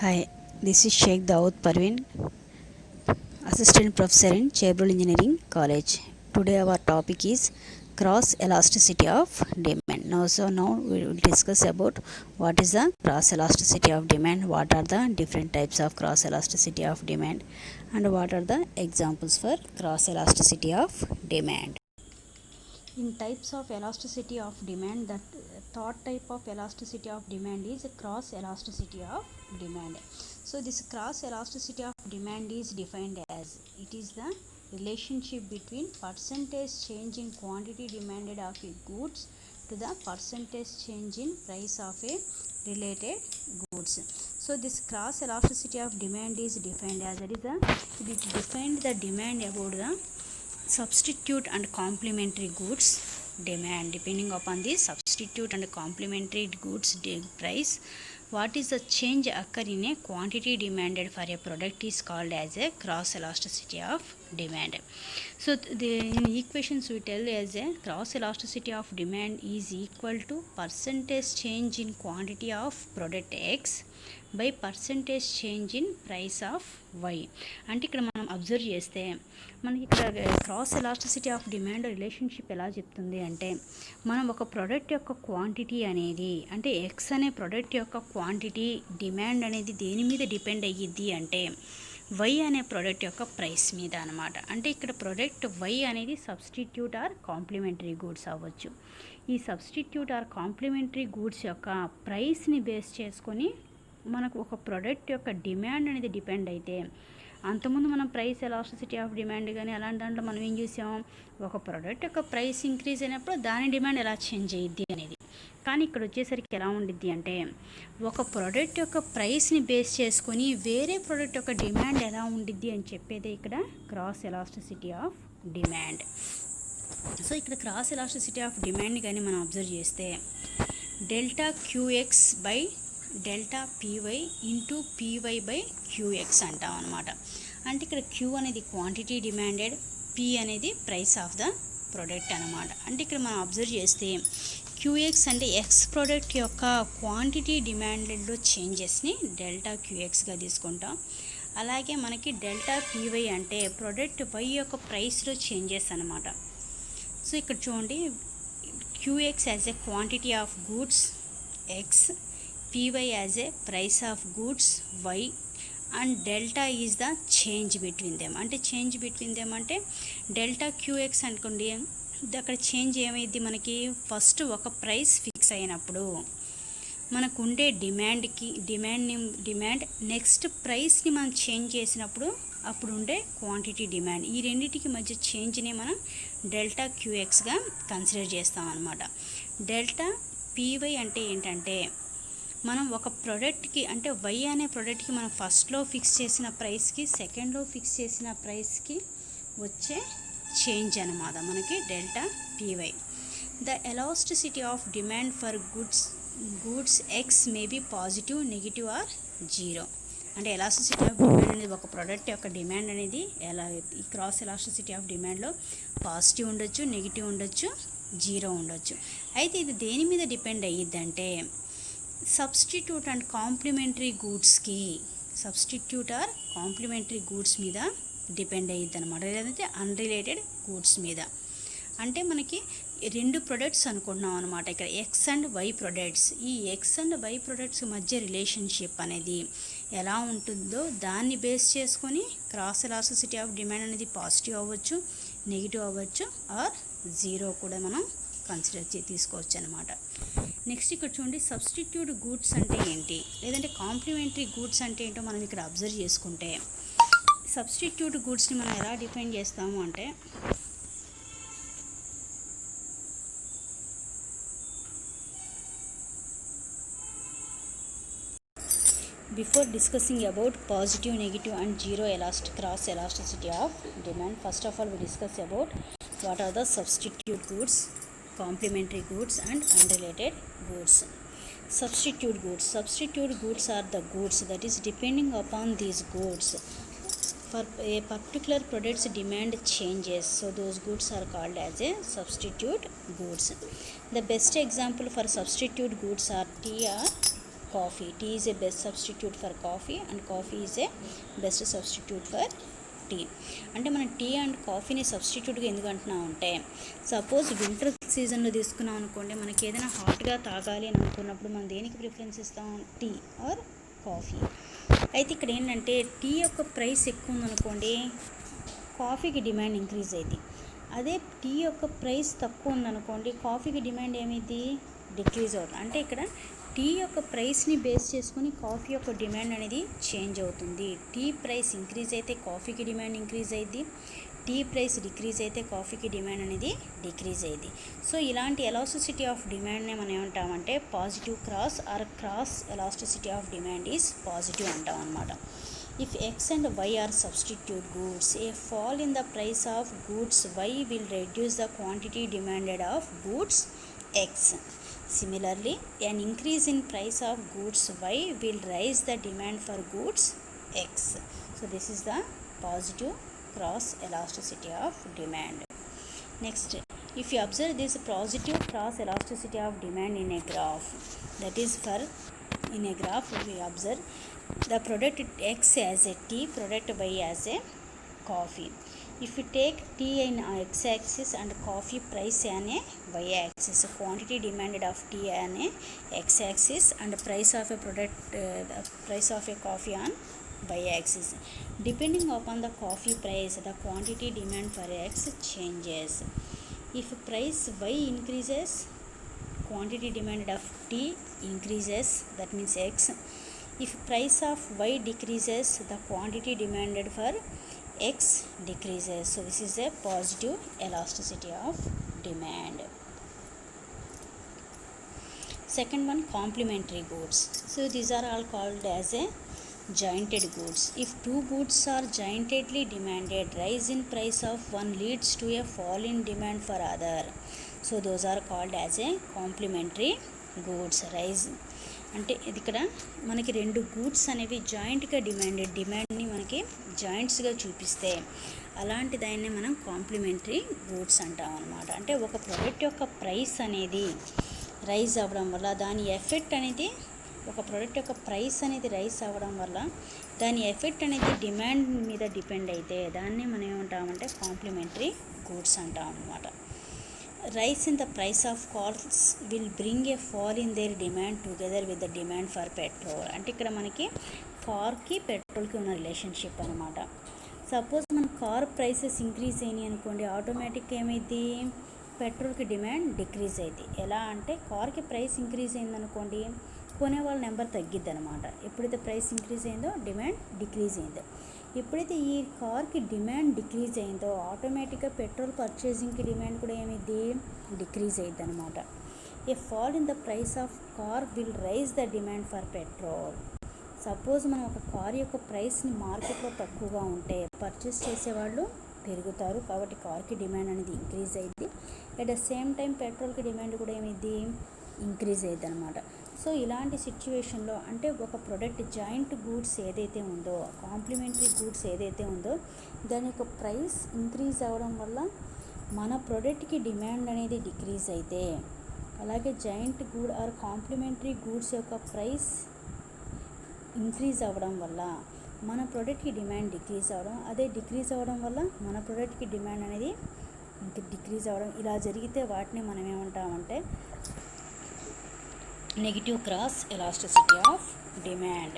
Hi, this is Sheikh Dawood Parveen, Assistant Professor in Chaebol Engineering College. Today our topic is cross elasticity of demand. Now we will discuss about what is the cross elasticity of demand, what are the different types of cross elasticity of demand, and what are the examples for cross elasticity of demand. In types of elasticity of demand, the third type of elasticity of demand is cross elasticity of demand. So this cross elasticity of demand is defined as it is the relationship between percentage change in quantity demanded of a goods to the percentage change in price of a related goods. So this cross elasticity of demand is defined as it defined the demand about the substitute and complementary goods demand. Depending upon the substitute and complementary goods price, what is the change occur in a quantity demanded for a product is called as a cross elasticity of demand. So in equations we tell as a cross elasticity of demand is equal to percentage change in quantity of product X by percentage change in price of Y. అంటే ఇక్కడ మనం observe చేస్తే మనకి ఇక్కడ cross elasticity of demand relationship ఎలా చెప్తుంది అంటే, మనం ఒక ప్రోడక్ట్ యొక్క క్వాంటిటీ అనేది అంటే ఎక్స్ అనే ప్రోడక్ట్ యొక్క క్వాంటిటీ డిమాండ్ అనేది దేని మీద డిపెండ్ అయ్యిద్ది అంటే వై అనే ప్రోడక్ట్ యొక్క ప్రైస్ మీద అనమాట. అంటే ఇక్కడ ప్రోడక్ట్ వై అనేది సబ్స్టిట్యూట్ ఆర్ కాంప్లిమెంటరీ గూడ్స్ అవ్వచ్చు. ఈ సబ్స్టిట్యూట్ ఆర్ కాంప్లిమెంటరీ గూడ్స్ యొక్క ప్రైస్ని బేస్ చేసుకొని మనకు ఒక ప్రోడక్ట్ యొక్క డిమాండ్ అనేది డిపెండ్ అయితే, అంతకుముందు మనం ప్రైస్ ఎలాస్టిసిటీ ఆఫ్ డిమాండ్ కానీ అలాంటి దాంట్లో మనం ఏం చూసాం, ఒక ప్రోడక్ట్ యొక్క ప్రైస్ ఇంక్రీజ్ అయినప్పుడు దాని డిమాండ్ ఎలా చేంజ్ అయ్యిద్ది అనేది. కానీ ఇక్కడ వచ్చేసరికి ఎలా ఉండిద్ది అంటే, ఒక ప్రోడక్ట్ యొక్క ప్రైస్ని బేస్ చేసుకొని వేరే ప్రోడక్ట్ యొక్క డిమాండ్ ఎలా ఉండిద్ది అని చెప్పేదే ఇక్కడ cross elasticity of demand. So ఇక్కడ క్రాస్ ఎలాస్టిసిటీ ఆఫ్ డిమాండ్ కానీ మనం అబ్జర్వ్ చేస్తే delta qx by delta py into py by qx అంటాం అనమాట. అంటే ఇక్కడ క్యూ అనేది క్వాంటిటీ డిమాండెడ్, పీ అనేది ప్రైస్ ఆఫ్ ద ప్రోడక్ట్ అనమాట. అంటే ఇక్కడ మనం అబ్జర్వ్ చేస్తే క్యూఎక్స్ అంటే ఎక్స్ ప్రోడక్ట్ యొక్క క్వాంటిటీ డిమాండెడ్లో చేంజెస్ని డెల్టా క్యూఎక్స్గా తీసుకుంటాం. అలాగే మనకి డెల్టా పీవై అంటే ప్రోడక్ట్ వై యొక్క ప్రైస్లో చేంజెస్ అనమాట. సో ఇక్కడ చూడండి, QX as a quantity of goods X, PY as a price of goods Y, and delta is the change between them. అంటే చేంజ్ బిట్వీన్ దెమ్ అంటే డెల్టా క్యూఎక్స్ అనుకోండి, అక్కడ చేంజ్ ఏమైంది, మనకి ఫస్ట్ ఒక ప్రైస్ ఫిక్స్ అయినప్పుడు మనకు ఉండే డిమాండ్ నెక్స్ట్ ప్రైస్ని మనం చేంజ్ చేసినప్పుడు అప్పుడు ఉండే క్వాంటిటీ డిమాండ్, ఈ రెండింటికి మధ్య చేంజ్ని మనం డెల్టా క్యూఎక్స్గా కన్సిడర్ చేస్తాం అన్నమాట. డెల్టా పీవై అంటే ఏంటంటే, మనం ఒక ప్రోడక్ట్కి అంటే వై అనే ప్రోడక్ట్కి మనం ఫస్ట్లో ఫిక్స్ చేసిన ప్రైస్కి సెకండ్లో ఫిక్స్ చేసిన ప్రైస్కి వచ్చే చేంజ్ అన్నమాట మనకి delta PY. The elasticity of demand for goods X may be positive, negative or zero. అంటే ఎలాస్టిసిటీ ఆఫ్ డిమాండ్ అనేది ఒక ప్రోడక్ట్ యొక్క డిమాండ్ అనేది ఈ క్రాస్ ఎలాస్టిసిటీ ఆఫ్ డిమాండ్లో పాజిటివ్ ఉండొచ్చు, నెగిటివ్ ఉండొచ్చు, జీరో ఉండొచ్చు. అయితే ఇది దేని మీద డిపెండ్ అయ్యిద్దంటే సబ్స్టిట్యూట్ అండ్ కాంప్లిమెంటరీ గూడ్స్ మీద డిపెండ్ అయ్యిద్ది అనమాట, లేదంటే అన్రిలేటెడ్ గూడ్స్ మీద. అంటే మనకి రెండు ప్రొడక్ట్స్ అనుకుంటున్నాం అనమాట ఇక్కడ, ఎక్స్ అండ్ వై ప్రొడక్ట్స్. ఈ ఎక్స్ అండ్ వై ప్రొడక్ట్స్ మధ్య రిలేషన్షిప్ అనేది ఎలా ఉంటుందో దాన్ని బేస్ చేసుకొని క్రాస్ ఎలాస్టిసిటీ ఆఫ్ డిమాండ్ అనేది పాజిటివ్ అవ్వచ్చు, నెగిటివ్ అవ్వచ్చు, ఆర్ జీరో కూడా మనం కన్సిడర్ తీసుకోవచ్చు అనమాట. నెక్స్ట్ ఇక్కడ చూడండి, సబ్స్టిట్యూట్ గూడ్స్ అంటే ఏంటి, లేదంటే కాంప్లిమెంటరీ గూడ్స్ అంటే ఏంటో మనం ఇక్కడ అబ్జర్వ్ చేసుకుంటే, సబ్స్టిట్యూట్ గూడ్స్ని మనం ఎలా డిఫైన్ చేస్తాము అంటే, before discussing about positive, negative and zero cross elasticity of demand, first of all we discuss about what are the substitute goods, complementary goods and unrelated goods. Substitute goods are the goods that is depending upon these goods for a particular product's demand changes, so those goods are called as a substitute goods. The best example for substitute goods are tea or coffee. Tea is a best substitute for coffee and coffee is a best substitute for tea. అంటే మనం tea and కాఫీని సబ్స్టిట్యూట్గా ఎందుకు అంటున్నాం అంటే, suppose winter సీజన్లో తీసుకున్నాం అనుకోండి, మనకి ఏదైనా హాట్గా తాగాలి అని అనుకున్నప్పుడు మనం దేనికి ప్రిఫరెన్స్ ఇస్తాం, టీ ఆర్ కాఫీ. అయితే ఇక్కడ ఏంటంటే టీ యొక్క ప్రైస్ ఎక్కువ ఉందనుకోండి, కాఫీకి డిమాండ్ ఇంక్రీజ్ అయింది. అదే టీ యొక్క ప్రైస్ తక్కువ ఉందనుకోండి, కాఫీకి డిమాండ్ ఏమైంది, డిక్రీజ్ అవుతుంది. అంటే ఇక్కడ టీ యొక్క ప్రైస్ని బేస్ చేసుకుని కాఫీ యొక్క డిమాండ్ అనేది చేంజ్ అవుతుంది. టీ ప్రైస్ ఇంక్రీజ్ అయితే కాఫీకి డిమాండ్ ఇంక్రీజ్ అయ్యింది, టీ ప్రైస్ డిక్రీజ్ అయితే కాఫీకి డిమాండ్ అనేది డిక్రీజ్ అయ్యింది. సో ఇలాంటి ఎలాస్టిసిటీ ఆఫ్ డిమాండ్నే మనం ఏమంటామంటే positive cross or cross elasticity of demand is positive అంటాం అన్నమాట. If X and Y are substitute goods, a fall in the price of goods Y will reduce the quantity demanded of goods X. Similarly, an increase in price of goods Y will raise the demand for goods X. So this is the positive cross elasticity of demand. Next, if you observe this positive cross elasticity of demand in a graph, that is for in a graph we observe the product X as a tea, product Y as a coffee. If you take tea in x-axis and coffee price on a y-axis, quantity demanded of tea on a x-axis and price of a product, price of a coffee on y-axis. Depending upon the coffee price, the quantity demand for X changes. If price Y increases, quantity demanded of tea increases, that means X. If price of Y decreases, the quantity demanded for X decreases. So this is a positive elasticity of demand. Second one, complementary goods. So these are all called as a jointed goods. If two goods are jointedly demanded, rise in price of one leads to a fall in demand for other. So those are called as a complementary goods. Rise అంటే ఇది ఇక్కడ మనకి రెండు goods అనేవి జాయింట్గా డిమాండ్ని మనకి జాయింట్స్గా చూపిస్తే అలాంటి దాన్ని మనం కాంప్లిమెంటరీ గూడ్స్ అంటాం అన్నమాట. అంటే ఒక ప్రోడక్ట్ యొక్క ప్రైస్ అనేది రైజ్ అవ్వడం వల్ల దాని ఎఫెక్ట్ అనేది, ఒక ప్రోడక్ట్ యొక్క ప్రైస్ అనేది రైజ్ అవ్వడం వల్ల దాని ఎఫెక్ట్ అనేది డిమాండ్ మీద డిపెండ్ అయితే దాన్ని మనం ఏమంటామంటే కాంప్లిమెంటరీ గూడ్స్ అంటాం అన్నమాట. Rise in the price of cars will bring a fall in their demand together with the demand for petrol. అంటే ఇక్కడ మనకి కార్కి పెట్రోల్కి ఉన్న రిలేషన్షిప్ అనమాట. సపోజ్ మన కార్ ప్రైసెస్ ఇంక్రీజ్ అయినాయి అనుకోండి, ఆటోమేటిక్గా ఏమైంది, పెట్రోల్కి డిమాండ్ డిక్రీజ్ అయింది. ఎలా అంటే కార్కి ప్రైస్ ఇంక్రీజ్ అయిందనుకోండి, కొనే వాళ్ళ నెంబర్ తగ్గిద్ది అనమాట. ఎప్పుడైతే ప్రైస్ ఇంక్రీజ్ అయిందో డిమాండ్ డిక్రీజ్ అయిందో, ఎప్పుడైతే ఈ కార్కి డిమాండ్ డిక్రీజ్ అయిందో ఆటోమేటిక్గా పెట్రోల్ పర్చేసింగ్కి డిమాండ్ కూడా ఏమైంది, డిక్రీజ్ అయ్యిద్ది అనమాట. A fall in the price of car will rise the demand for petrol. Suppose మనం ఒక కార్ యొక్క ప్రైస్ని మార్కెట్లో తక్కువగా ఉంటే పర్చేస్ చేసేవాళ్ళు పెరుగుతారు, కాబట్టి కార్కి డిమాండ్ అనేది ఇంక్రీజ్ అయ్యిద్ది. అట్ ద సేమ్ టైం పెట్రోల్కి డిమాండ్ కూడా ఏమైంది, ఇంక్రీజ్ అయ్యిద్ది అనమాట. సో ఇలాంటి సిచ్యువేషన్లో అంటే ఒక ప్రోడక్ట్ జాయింట్ గూడ్స్ ఏదైతే ఉందో, కాంప్లిమెంటరీ గూడ్స్ ఏదైతే ఉందో దాని యొక్క ప్రైస్ ఇంక్రీజ్ అవ్వడం వల్ల మన ప్రోడక్ట్కి డిమాండ్ అనేది డిక్రీజ్ అయితే, అలాగే జాయింట్ గూడ్ ఆర్ కాంప్లిమెంటరీ గూడ్స్ యొక్క ప్రైస్ ఇంక్రీజ్ అవ్వడం వల్ల మన ప్రోడక్ట్కి డిమాండ్ డిక్రీజ్ అవ్వడం, అదే డిక్రీజ్ అవ్వడం వల్ల మన ప్రోడక్ట్కి డిమాండ్ అనేది డిక్రీజ్ అవ్వడం, ఇలా జరిగితే వాటిని మనం ఏమంటామంటే negative cross elasticity of demand.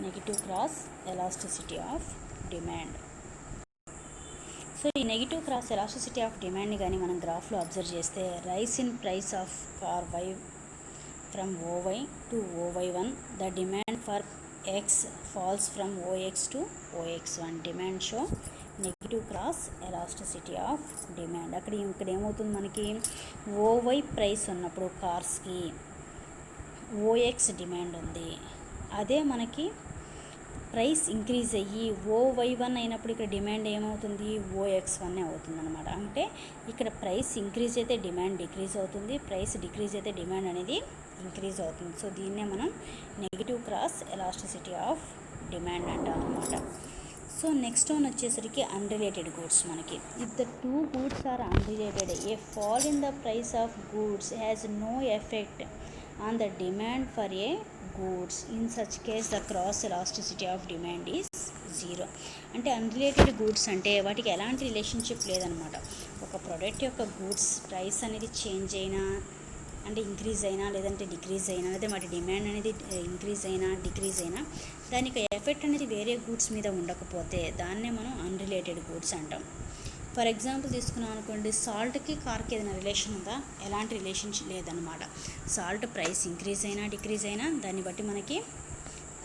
Negative cross elasticity of demand. So ఈ నెగిటివ్ క్రాస్ ఎలాస్టిసిటీ ఆఫ్ డిమాండ్ని కానీ మనం గ్రాఫ్లో అబ్జర్వ్ చేస్తే, rise in price of car Y from OY to OY one, the demand for X falls from OX to OX one. Demand show negative cross elasticity of demand. ఇక్కడ ఏమవుతుంది, మనకి OY price ఉన్నప్పుడు కార్స్కి OX demand ఉంది, అదే మనకి price increase అయ్యి ఓవై1 అయినప్పుడు ఇక్కడ డిమాండ్ ఏమవుతుంది, ఓఎక్స్1 అవుతుంది అనమాట. అంటే ఇక్కడ ప్రైస్ ఇంక్రీజ్ అయితే డిమాండ్ డిక్రీజ్ అవుతుంది, ప్రైస్ డిక్రీజ్ అయితే డిమాండ్ అనేది ఇంక్రీజ్ అవుతుంది. సో దీన్నే మనం negative cross elasticity of demand అంటాం అనమాట. సో నెక్స్ట్ వన్ వచ్చేసరికి అన్రిలేటెడ్ గూడ్స్. మనకి if the two goods are unrelated, a fall in the price of goods has no effect on the demand for a goods. In such case the cross elasticity of demand is zero. అంటే unrelated goods అంటే వాటికి ఎలాంటి relationship లేదనమాట. ఒక product యొక్క goods price అనేది change అయినా అంటే ఇంక్రీజ్ అయినా లేదంటే డిక్రీజ్ అయినా లేదా వాటి డిమాండ్ అనేది ఇంక్రీజ్ అయినా డిక్రీజ్ అయినా దానికి ఎఫెక్ట్ అనేది వేరే గూడ్స్ మీద ఉండకపోతే దాన్నే మనం అన్రిలేటెడ్ గూడ్స్ అంటాం. ఫర్ ఎగ్జాంపుల్ తీసుకున్నాం అనుకోండి, సాల్ట్కి కార్కి ఏదైనా రిలేషన్ ఉందా? ఎలాంటి రిలేషన్షిప్ లేదనమాట. సాల్ట్ ప్రైస్ ఇంక్రీజ్ అయినా డిక్రీజ్ అయినా దాన్ని బట్టి మనకి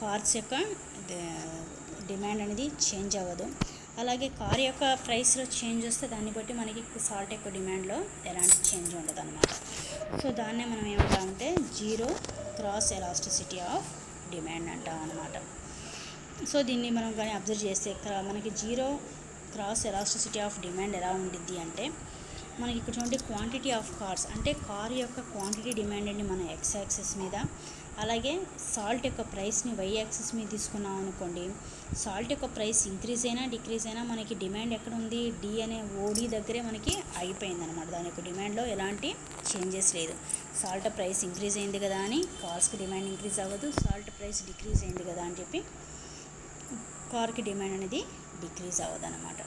కార్స్ యొక్క డిమాండ్ అనేది చేంజ్ అవ్వదు. అలాగే కార్ యొక్క ప్రైస్లో చేంజ్ వస్తే దాన్ని బట్టి మనకి సాల్ట్ యొక్క డిమాండ్లో ఎలాంటి చేంజ్ ఉండదు అనమాట. సో దాన్నే మనం ఏమంటామంటే zero cross elasticity of demand అంటాం అనమాట. సో దీన్ని మనం కానీ అబ్జర్వ్ చేస్తే మనకి zero cross elasticity of demand ఎలా ఉండిద్ది అంటే, మనకి ఇక్కడ చూడండి క్వాంటిటీ ఆఫ్ కార్స్ అంటే కార్ యొక్క క్వాంటిటీ డిమాండ్ని మనం ఎక్స్ యాక్సిస్ మీద, అలాగే సాల్ట్ యొక్క ప్రైస్ని వై యాక్సిస్ మీద తీసుకున్నాం అనుకోండి. సాల్ట్ యొక్క ప్రైస్ ఇంక్రీజ్ అయినా డిక్రీజ్ అయినా మనకి డిమాండ్ ఎక్కడ ఉంది? డి అనే ఓడి దగ్గరే మనకి అయిపోయింది అనమాట. దాని యొక్క డిమాండ్లో ఎలాంటి చేంజెస్ లేదు. సాల్ట్ ప్రైస్ ఇంక్రీజ్ అయింది కదా అని కార్స్కి డిమాండ్ ఇంక్రీజ్ అవ్వదు, సాల్ట్ ప్రైస్ డిక్రీజ్ అయింది కదా అని చెప్పి కార్కి డిమాండ్ అనేది డిక్రీజ్ అవ్వదు అనమాట.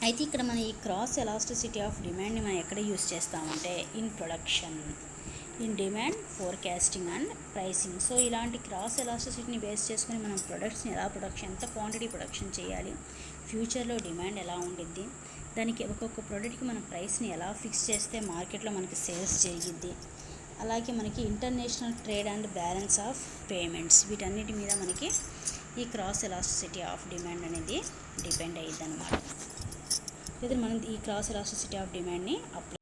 అయితే ఇక్కడ మన ఈ క్రాస్ ఎలాస్టిసిటీ ఆఫ్ డిమాండ్ని మనం ఎక్కడ యూస్ చేస్తామంటే in production, in demand forecasting and pricing. So ఇలాంటి క్రాస్ ఎలాస్టిసిటీని బేస్ చేసుకుని మనం ప్రొడక్ట్స్ని ఎలా ఎంత క్వాంటిటీ ప్రొడక్షన్ చేయాలి, ఫ్యూచర్లో డిమాండ్ ఎలా ఉండిద్ది, దానికి ఒక్కొక్క ప్రోడక్ట్కి మన ప్రైస్ని ఎలా ఫిక్స్ చేస్తే మార్కెట్లో మనకి సేల్స్ జరిగిద్ది, అలాగే మనకి international trade and balance of payments, వీటన్నిటి మీద మనకి ఈ క్రాస్ ఎలాస్టిసిటీ ఆఫ్ డిమాండ్ అనేది డిపెండ్ అయ్యిద్ది అనమాట. లేదా మనం ఈ క్రాస్ ఎలాస్టిసిటీ ఆఫ్ డిమాండ్ని అప్లై